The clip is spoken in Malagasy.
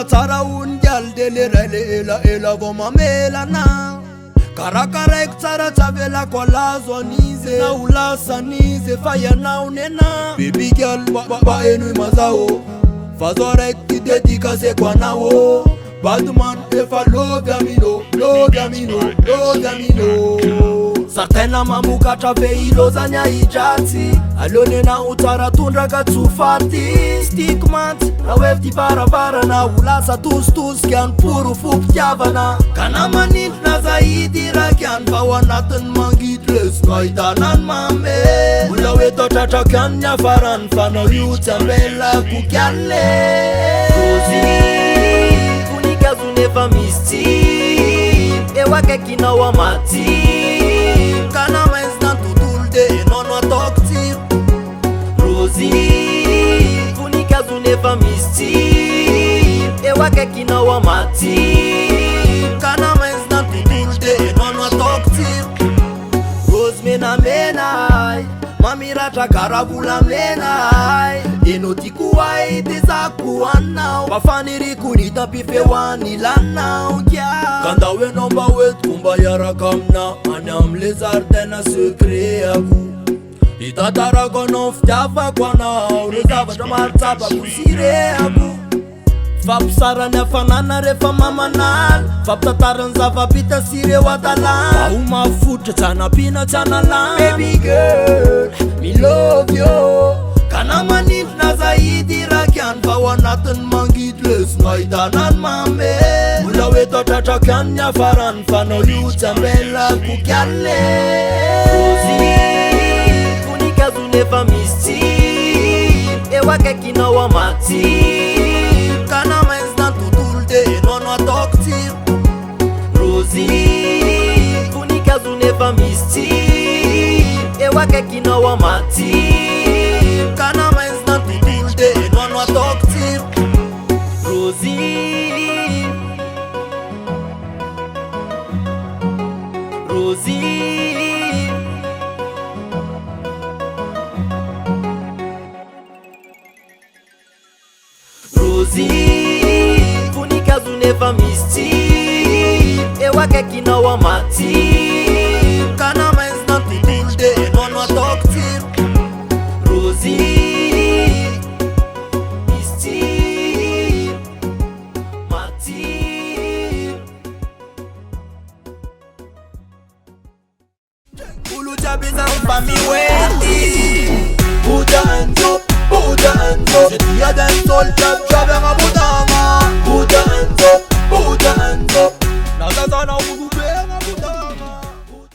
Ina tsara undyal delirele ela vomamela na Karakarek tsara tsavela kwa lazo nize Na ulasa nize faya na unena Baby girl ba enui mazao Fazorek ki dedikase kwa nawo Badman if I love yamino, love yamino, love yamino Certaina mamuka traveilo zanya ijati Alone na utara tundra katsufati Stigmat, na wefti paravara na ulasa tus Kian puru fuptiavana Kana manit na zaidi rakian Pawanatan mangidles Kaitanan mame Ula weto chacha kian nyafaran Fano yutambela kukian le Never misty Ewa kekina wa mati Kana mezna tutulde Nono tokti Rosie Funika zu never misty Ewa kekina wa mati Kana mezna tutulde Nono tokti Rose mena menai Mamira chakaravula menai Enotikuwai tizakuanao Wafaniri kunita pifewani lanao Kanda we nomba wet kumba yara kamna Anyam lezardena sekre yaku Itatara konof java kwa nao Rezava jamartaba kusire yaku Fap sara nefanana refa mamanal Fap tataran zava pita sire watalan Pauma futa tana pina tana lan Baby girl, me love you Kana manit na zaidi rakian Pawanatan mangidles Ngaidanan mame Ula weto chacha kian nyafaran Fano yutambela kukian le Rosie Kunika zu never misty Ewa kekina wa mati Kana mezna tutulde Nono tokti Rosie Kunika zu never misty Ewa kekina wa mati Kana mezna tutulde Nono tokti Rosie Rosie Rosie Funika zu never misty Ewa kekina wa mati Kana mezna tutulde Nono tokti Rosie Misty Mati Ulu jabiza mpami wendi Buja and up, Buja and up Seti ya den soldier